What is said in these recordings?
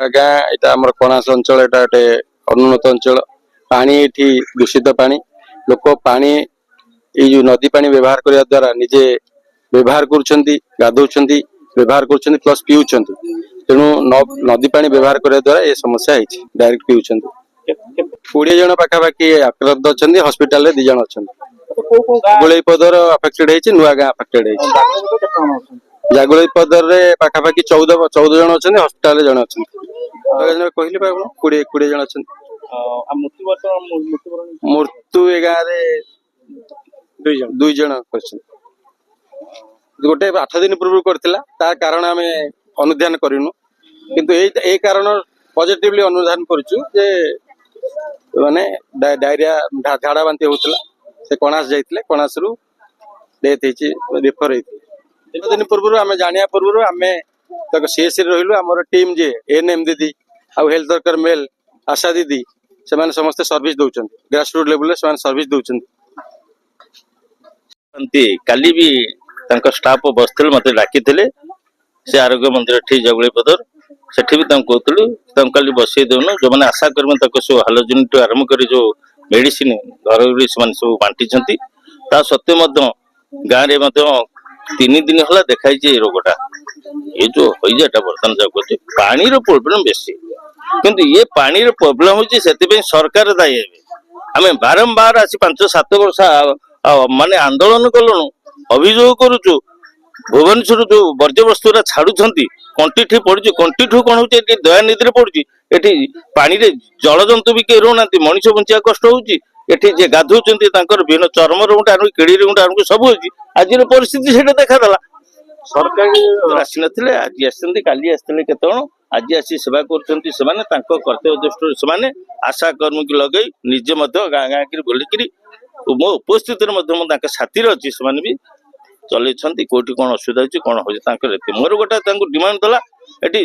गाँ यहाँ आम कणास अंचल एटा गोटे अनुन्नत अंचल पानी ये दूषित पानी लोक पानी जो नदी पानी व्यवहार करने द्वारा निजे व्यवहार कर व्यवहार कर प्लस पीउछन तेणु नदी पानी व्यवहार करने द्वारा ये समस्या है डायरेक्ट पीउछन 20 जन पाखापाखि आक्रांत अच्छा हस्पिटाल 2 जन अच्छा जागुलईपदर अफेक्टेड है नुआ गाँ अफेक्टेड है जागुलईपदर पाखापाखि 14 जन अच्छा हस्पिटाल जन अच्छा कहले 20 जन अच्छा मृत्यु ए गाँव 2 जन गोटे 8 दिन पूर्व करता कारण आम अनुधान करूँ किंतु ए कारण पॉजिटिवली अनुधान करुचु जे माने डायरिया झाड़ा बांती होता से कणास जाइए कणास रु डेथ रेफर होती 3 दिन पूर्व आम जाना पूर्व आम तक सीएससी रही आम टीम जे एएनएम दीदी आउ हेल्थ वर्कर मेल आशा दीदी से समस्त सर्विस दौरान ग्रास रूट लेवल से सर्विस दौरान काली भी स्टाफ बसते मत डाकी से आरोग्य मंदिर ठीक जगुलईपदर से कहूँ काली बसई देनु जो मैंने आशा कर्मी सब हालोजन टू आरंभ कर जो मेडिसिन घर सब बांटी ता सत्वे गाँव में 3 दिन है देखाई रोगटा ये जो होता बर्तमान जगह पानी प्रोब्लेम बेसी किंतु ये पानी प्रोब्लेम होती सरकार दायी आम बारंबार आसी 5-7 वर्ष माने आंदोलन कलुनु अभियोग करुचु भुवनेश्वर जो वर्ज्य वस्तु छाड़ुंट कंठी पड़ी कंठी कौन हो दयानिधि पड़ी ये पानी जल जंतु भी कहीं रोना मनीष बंचा कष्ट होती जे गाधुंट विभिन्न चर्म रोग आरु किड़ी रोग आरु सब होती आज परिस्थिति से देखादेला सरकार आसी ना आज आसते काली आसते केत आज आसी सेवा कर कर्तव्य दृष्टि से आशा कर्मी की लगे निजे गाँ गाँ की बुलिकी मो उपस्थित साथी अच्छी से भी चलती कौटी कौन असुविधा होती कौन हो मोर गोटे डिमांड देला ये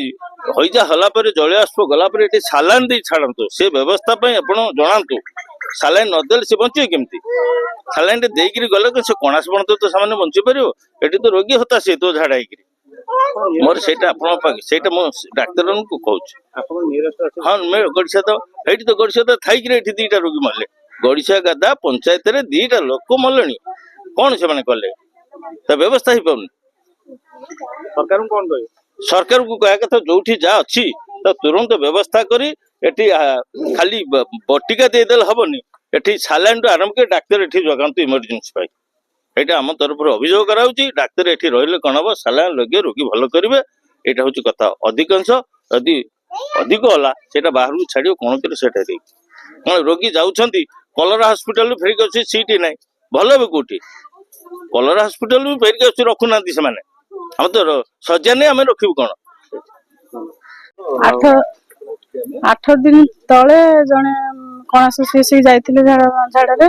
हईजा हलापर जलियास्प गलापर ये सालान दे छाड़ू से व्यवस्था आप जनातु सालाइन नदेल से बचे केमती सालाइन देकर गले से कणास बणते तो से बंची पार ये तो रोगी होता से तो झाड़ा मोर से डाक्तर को कहूँ हाँ गड़िया तो ये तो गड़िया तो थी 2टा रोगी मरले गड़िया गादा पंचायत 2टा लोक मरले कौन से कले तो व्यवस्था ही पाऊनी सरकार कौन कह सरकार को कह कथा जो जा अच्छी तो तुरंत व्यवस्था करी खाली बटिका देदेल हेनी ये सालाइन टू आरंभ कर डाक्तर ये जगह इमरजेन्सी यहाँ आम तरफ अभियोग कराऊँच डाक्तर ये रही कौन हम सालाइन लगे रोगी भल करेंगे यहाँ हूँ कथा अधिकांश यदि अधिक है से बाहर को छाड़ कौन कर कौन रोगी जाऊँच कलरा हस्पिटाल फेरिक अच्छी सीट ना भल भी कौटी कलरा हस्पिटाल भी फेरिक अच्छी रखुना से आम तो सजा नहीं आम रखू कौन 8 दिन तले जड़े कणास जाते झाड़े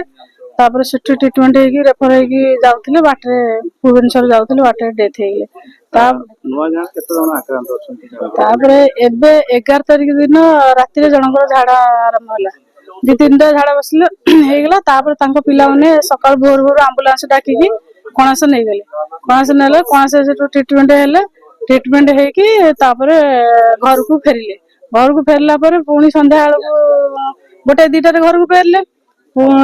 तापर से ट्रिटमेंट होगी रेफर होगी जाते बाटे भुवनेश्वर जाते बाटे डेथ होपर एबे 11 तारिख दिन राति जनकर झाड़ा आरंभ है 2-3टा झाड़ा बसले तापर पिला माने सकाल भोर भोर आंबुलांस डाकिकी कणास नहीं गले कणास ट्रिटमेंट होगी घर को फेरला पुणी संध्या गोटे 2टारे घर को फेरले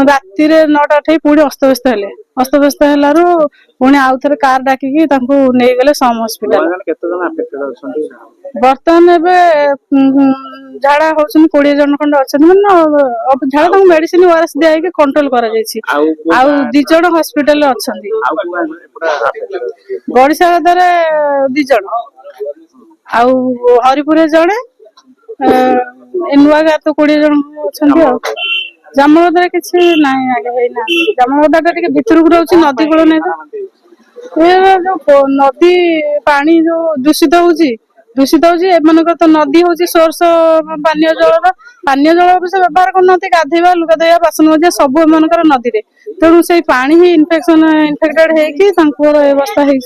राति 9टा उठे पुणी अस्तव्यस्त पुणी आउ थे कार डाकिकी नहीं गले सम हस्पिटाल बर्तमान झाड़ा होती 20 जन खंड अच्छा मैंने झाड़ा मेडिसिन ओआरएस दिखाई कंट्रोल कर 2 जन हस्पिटाल अच्छा गड़िशागदार 2 जन हरिपुर जड़े नुआ गाँ तो 20 जन अच्छा जामगदार किसी ना आगे जामगदार भीतर को रोचे नदी कूल नहीं जो नदी पानी जो दूषित होची एमनकर तो नदी होची सोर्स पानीय जल से व्यवहार करना गाधेवा लुगा धोवा बासन मजा सब एमनकर नदी रे तेणु से पानी ही इन्फेक्टेड होगी अवस्था है।